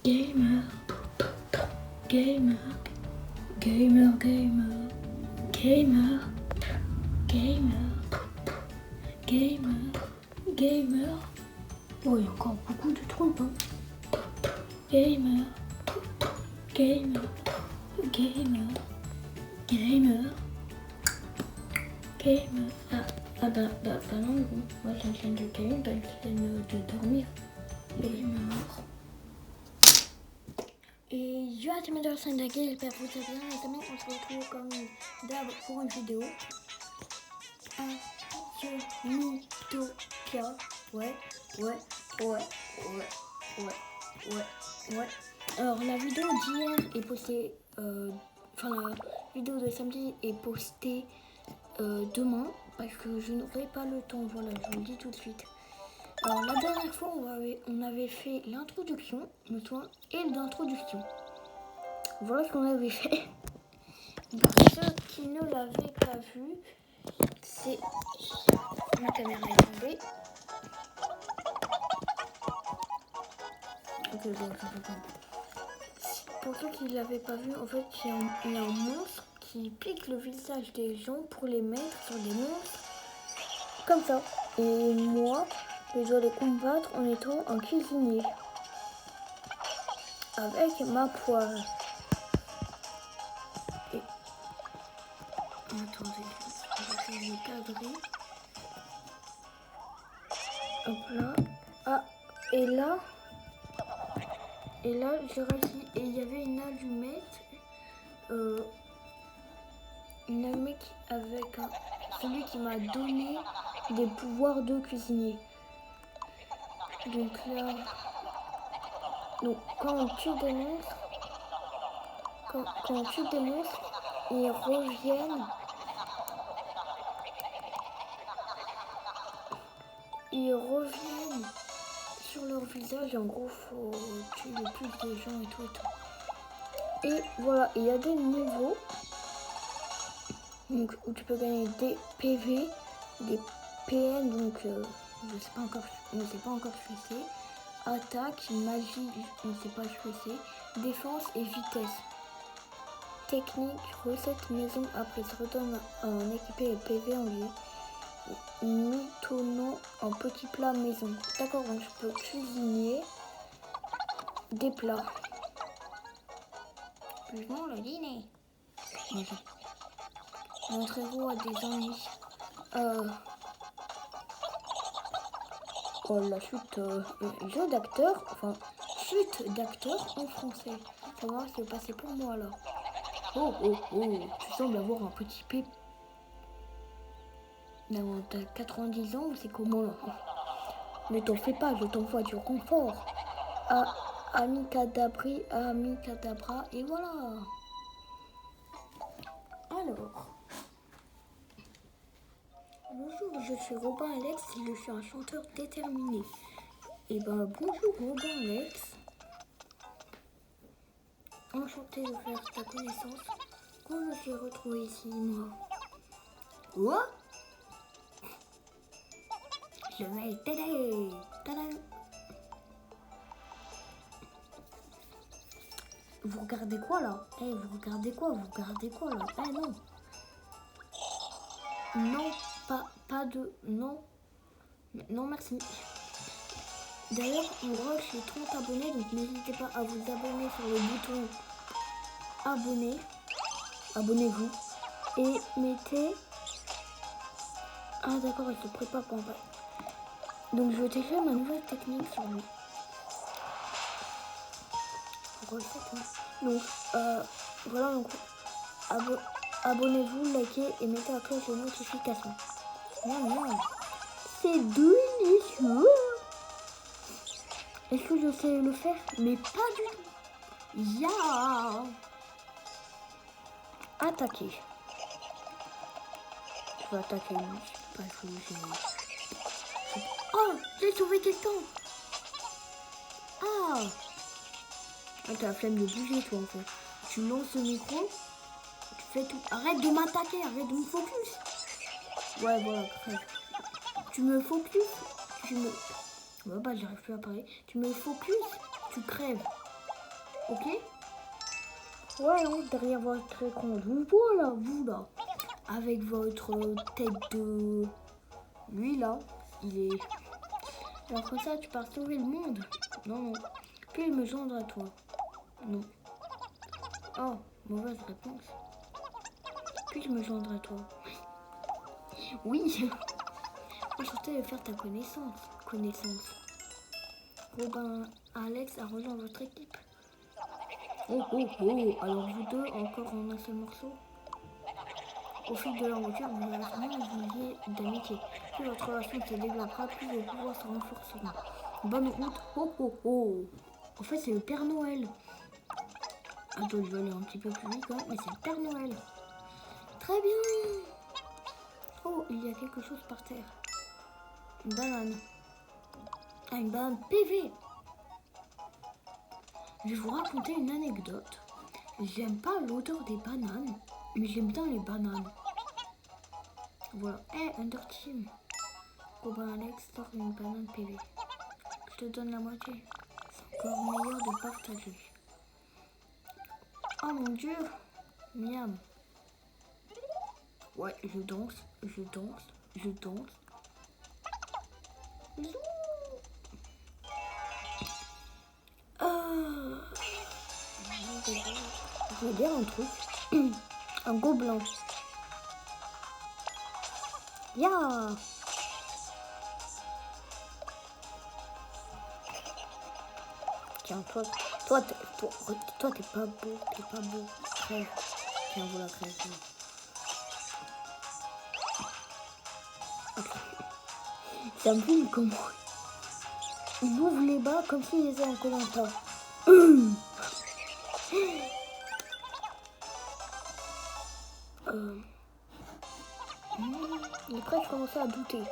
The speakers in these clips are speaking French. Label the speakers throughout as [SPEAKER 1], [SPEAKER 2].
[SPEAKER 1] Gamer, gamer, gamer, gamer, gamer, gamer, gamer, gamer. Oh, il y a encore beaucoup de trucs, hein. Gamer, gamer, gamer, gamer, gamer. Bah non, moi j'ai une chaîne de game, pas une chaîne de dormir. Gamer. Et yo à tous mes c'est Dagger, j'espère que vous allez bien. Les amis, on se retrouve comme d'hab pour une vidéo. Mythopia. Ouais. Alors la vidéo d'hier est postée, la vidéo de samedi est postée demain parce que je n'aurai pas le temps, voilà, je vous le dis tout de suite. Alors la dernière fois on avait fait l'introduction, le soin et l'introduction. Voilà ce qu'on avait fait. Pour ceux qui ne l'avaient pas vu, c'est... Ma caméra est tombée. Ok. Pour ceux qui ne l'avaient pas vu, en fait, il y a un monstre qui pique le visage des gens pour les mettre sur des monstres. Comme ça. Et moi, je dois les combattre en étant un cuisinier. Avec ma poêle. Et... Attendez, je vais essayer de cadrer. Hop là. Ah, et là, j'ai réussi. Et il y avait une allumette. Une allumette avec celui qui m'a donné des pouvoirs de cuisinier. Donc là, quand on tue des monstres, ils reviennent. Sur leur visage. En gros, faut tuer le plus de gens et tout. Et voilà, il y a des niveaux donc, où tu peux gagner des PV, des PN, donc je ne sais pas encore ce que c'est. Attaque, magie, je ne sais pas ce que c'est. Défense et vitesse. Technique, recette maison, après se retourne en équipé et PV en lieu. Mitonnant en petit plat maison. D'accord, donc je peux cuisiner des plats. Vivement le dîner. Montrez-vous à des ennuis. Oh, la chute, jeu d'acteur, enfin, chute d'acteur en français. Faut voir ce qui est passé pour moi là. Oh, tu sembles avoir un petit pép. Non, t'as 90 ans, c'est comment là? Ne t'en fais pas, je t'envoie du confort. Amicadabri, amicadabra, et voilà. Alors, bonjour, je suis Robin Alex et je suis un chanteur déterminé. Et ben bonjour Robin Alex. Enchanté de faire ta connaissance. Quand je suis retrouvé ici, moi. Quoi? Je vais t'aider. Tadam. Vous regardez quoi là? Vous regardez quoi là? Non. Non, pas de... Non. Non, merci. D'ailleurs, on rush les 30 abonnés, donc n'hésitez pas à vous abonner sur le bouton abonner. Abonnez-vous. Et mettez... Ah d'accord, elle se prépare pour en fait. Donc je vais tester ma nouvelle technique sur lui. Donc voilà, donc abonnez-vous, likez et mettez la cloche de notification. C'est délicieux. Est-ce que je sais le faire? Mais pas du tout. Ya. Attaquer. Je vais attaquer lui. Pas Oh, j'ai sauvé quelqu'un. Ah, t'as la flemme de bouger toi en fait. Tu lances le micro, tu fais tout. Arrête de m'attaquer, arrête de me focus. Ouais, voilà, crève. Tu me focus, Ouais, bah j'arrive plus à parler. Tu me focus, tu crèves. Ok? Ouais, hein, derrière votre écran, je vous vois là, vous là. Avec votre tête de... Lui là, il est... Alors comme ça, tu pars sauver le monde. Non, non. Puis-je me joindre à toi? Non. Oh, mauvaise réponse. Puis-je me joindre à toi? Oui. Enchanté de faire ta connaissance. Robin, Alex a rejoint votre équipe. Oh, oh, oh. Alors vous deux, encore en un seul morceau? Au fil de l'aventure, vous allez vraiment vous lier d'amitié. Plus votre relation se développera, plus vos pouvoirs se renforceront. Bonne route. Oh, oh, oh. En fait, c'est le Père Noël. Attends, je vais aller un petit peu plus vite quand même, mais c'est le Père Noël. Très bien. Oh, il y a quelque chose par terre. Une banane. Ah, une banane PV. Je vais vous raconter une anecdote. J'aime pas l'odeur des bananes, mais j'aime bien les bananes. Voilà. Hey, Under Team. Robin Alex sort une banane PV. Je te donne la moitié. C'est encore meilleur de partager. Oh mon dieu. Miam. Ouais, je danse. Je veux dire un truc. Un gobelin. Ya. Tiens, toi, t'es pas beau, Crève. Tiens, voilà, crève. Okay. Ça me filme comment il ouvre les bas comme s'il était en Koh-Lanta. Les crèves commençaient à douter.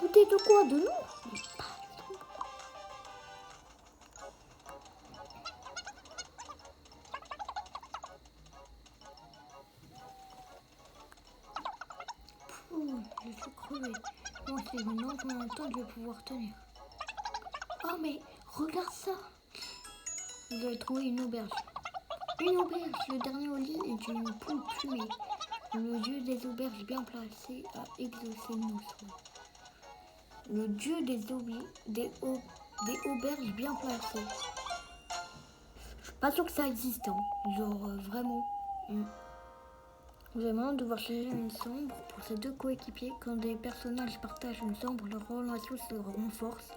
[SPEAKER 1] Douter de quoi? De nous? Je suis crevée. Bon, c'est maintenant combien de temps je vais pouvoir tenir. Oh, mais regarde ça. Vous avez trouvé une auberge. Une auberge, le dernier au lit est une poule plumée. Le dieu des auberges bien placé a exaucé nos souhaits. Le dieu des auberges bien placées. Je suis pas sûre que ça existe, hein. Genre vraiment. Vous avez maintenant devoir chercher une chambre pour ces deux coéquipiers. Quand des personnages partagent une chambre, leur relation se renforce.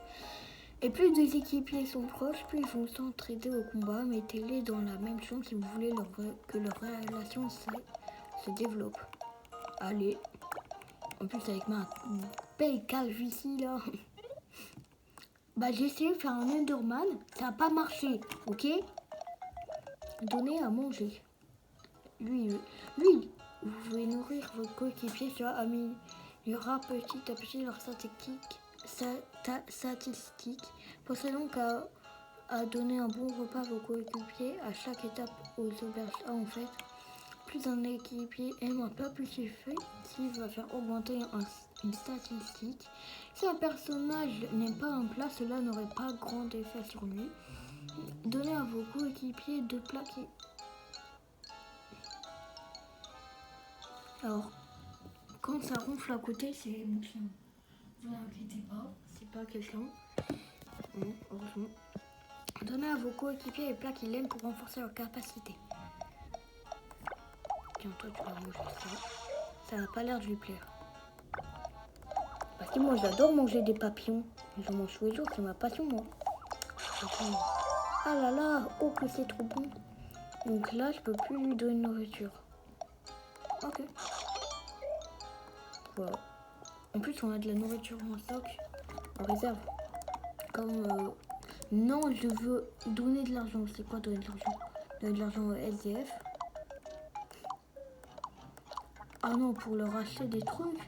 [SPEAKER 1] Et plus des équipiers sont proches, plus ils vont s'entraider au combat. Mettez-les dans la même chambre si vous voulez que leur relation se développe. Allez. En plus avec ma belle calvitie là. Bah j'ai essayé de faire un Enderman, ça n'a pas marché, ok? Donnez à manger. Lui, vous pouvez nourrir vos coéquipiers, ça améliorera petit à petit leur statistiques. Pensez donc à donner un bon repas à vos coéquipiers à chaque étape aux auberges. Ah, en fait, plus un équipier aime un plat, plus il fait, s'il va faire augmenter une statistique. Si un personnage n'aime pas un plat, cela n'aurait pas grand effet sur lui. Donnez à vos coéquipiers deux plats qui... Alors, quand ça ronfle à côté, c'est mon chien. Ne vous inquiétez pas, c'est pas quelqu'un. Non, heureusement. Donnez à vos coéquipiers les plats qu'ils aiment pour renforcer leur capacité. Tiens, toi, tu vas manger ça. Ça n'a pas l'air de lui plaire. Parce que moi, j'adore manger des papillons. Je mange tous les jours, c'est ma passion, moi. Ah là là, oh que c'est trop bon. Donc là, je peux plus lui donner de nourriture. Ok. Voilà. En plus, on a de la nourriture en stock, en réserve. Comme... Non, je veux donner de l'argent. C'est quoi donner de l'argent? Donner de l'argent au SDF. Ah non, pour leur acheter des trucs.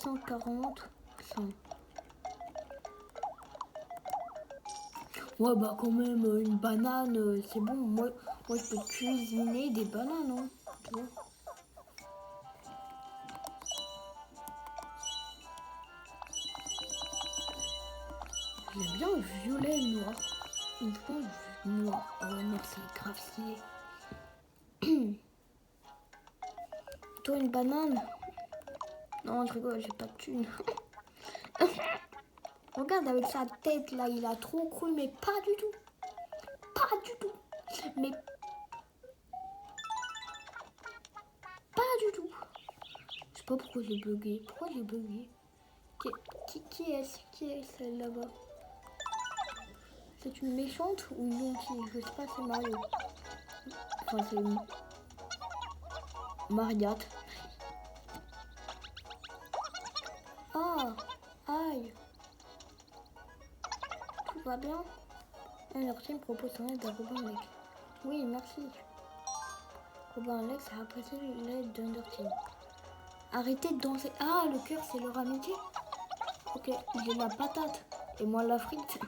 [SPEAKER 1] 140, 100. Ouais, bah quand même, une banane, c'est bon. Moi, je peux cuisiner des bananes, hein. Tu vois. J'aime bien le violet et le noir. Une fois, noir. Non, merci, grave stylé. Toi, une banane? Non, je rigole, j'ai pas de thune. Regarde avec sa tête là, il a trop cru, mais pas du tout. Pas du tout. Mais pas du tout. Je sais pas pourquoi j'ai bugué. Pourquoi j'ai bugué? Qui est-ce? Qui est celle là-bas? C'est une méchante ou une gentille? Je sais pas, c'est Mario. Enfin, c'est Mariette. Ah, aïe. Tout va bien? Alors, tiens, propose son aide à Robin Alex. Oui, merci. Robin Alex a apprécié l'aide d'Underteam. Arrêtez de danser. Ah, le cœur, c'est leur amitié. Ok, j'ai la patate. Et moi, la frite.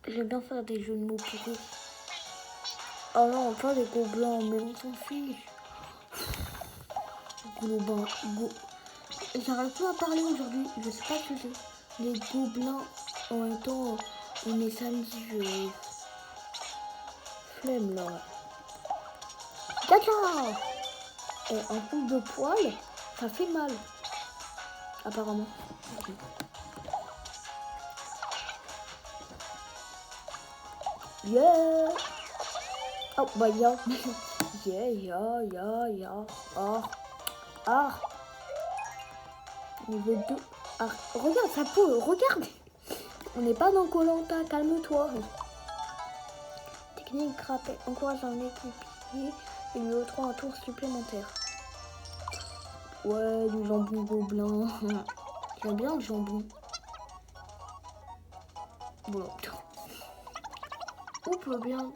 [SPEAKER 1] J'aime bien faire des jeux de mots pour eux. Oh non, pas les gobelins, mais on s'en fiche. Globin, j'arrive plus à parler aujourd'hui. Je sais pas ce que c'est. Les gobelins, en même temps, on est samedi, je... Flemme, là. Caca! Et un coup de poil, ça fait mal. Apparemment. Yeah! Oh, bah, yeah. Yeah. Ah. Ah. Niveau 2. Ah, regarde sa peau, regarde. On n'est pas dans Koh-Lanta, calme-toi. Technique grappée. Encourage un équipier et lui octroie un tour supplémentaire. Ouais, du jambon gobelin. J'aime bien le jambon. Bon. On peut bien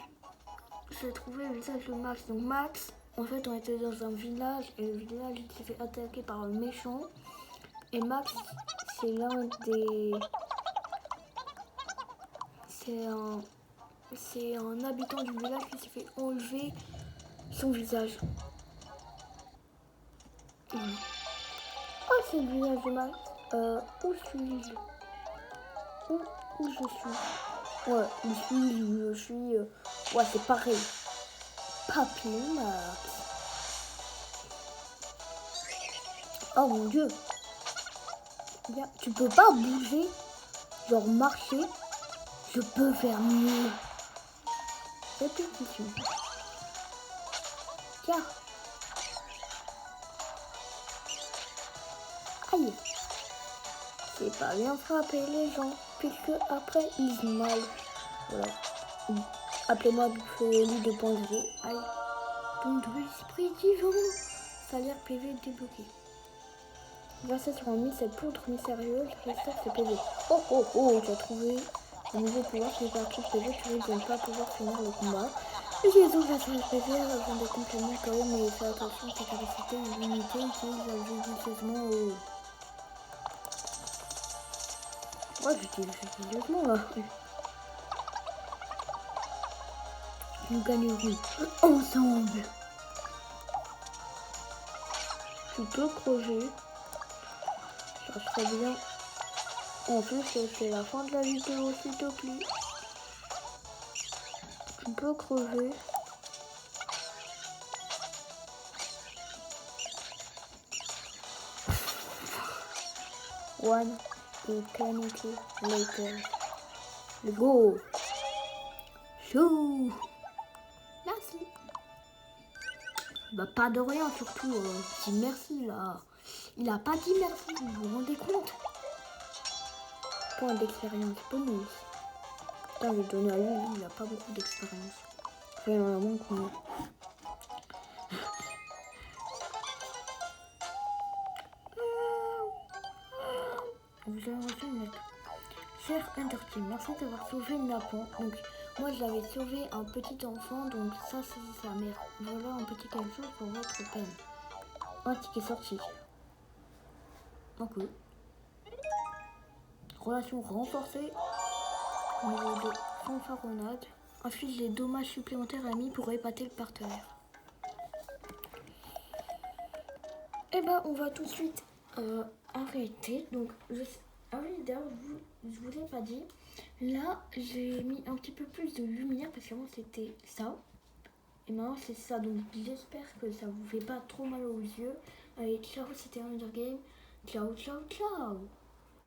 [SPEAKER 1] se trouver le visage de Max. Donc Max, en fait, on était dans un village et le village il s'est fait attaquer par un méchant. Et Max, c'est l'un des... C'est un habitant du village qui s'est fait enlever son visage. Oh, c'est le village de Max. Où suis-je? Où je suis? Ouais, où je suis... Ouais, c'est pareil. Papier Max. Oh mon dieu. Tu peux pas bouger, genre marcher. Je peux faire mieux. Répétition. Tiens. Aïe. C'est pas bien frapper les gens, puisque après ils ont mal. Voilà. Appelez-moi Bigfolie de Panzero. Aïe. Ton esprit divin. Salaire PV débloqué. Versé sur un mythe, cette poutre mystérieuse restaure ses PV. Oh, tu as trouvé un nouveau pouvoir qui est parti PV, tu risques de ne pas pouvoir finir le combat. Utilisons la série PV afin de compléments quand même, mais fais attention, tes capacités limitées, utilise judicieusement au... Ouais, j'utilise judicieusement là. Nous gagnerons ensemble. Tu peux crever. Ça serait bien. En plus, c'est la fin de la vidéo, s'il te plaît. Tu peux crever. One eternity later. Let's go. Chou. Merci. Bah pas de rien, surtout. Dis merci là. Il a pas dit merci, vous vous rendez compte? Point d'expérience bonus. Putain, je vais donner à lui, il a pas beaucoup d'expérience. Enfin, il en a moins que moi. Vous avez reçu une lettre. Cher Underteam, merci d'avoir sauvé Napon. Donc, moi je l'avais sauvé un petit enfant, donc ça c'est sa mère. Voilà un petit quelque chose pour votre peine. Un ticket sorti. Ok. Relation renforcée. Niveau de fanfaronnade. Inflige les dommages supplémentaires amis pour épater le partenaire. Et ben on va tout de suite arrêter. Donc Ah oui, d'ailleurs, je vous ai pas dit. Là, j'ai mis un petit peu plus de lumière parce qu'avant c'était ça. Et maintenant c'est ça. Donc j'espère que ça vous fait pas trop mal aux yeux. Allez, ciao, c'était Hunger Game. Ciao, ciao, ciao.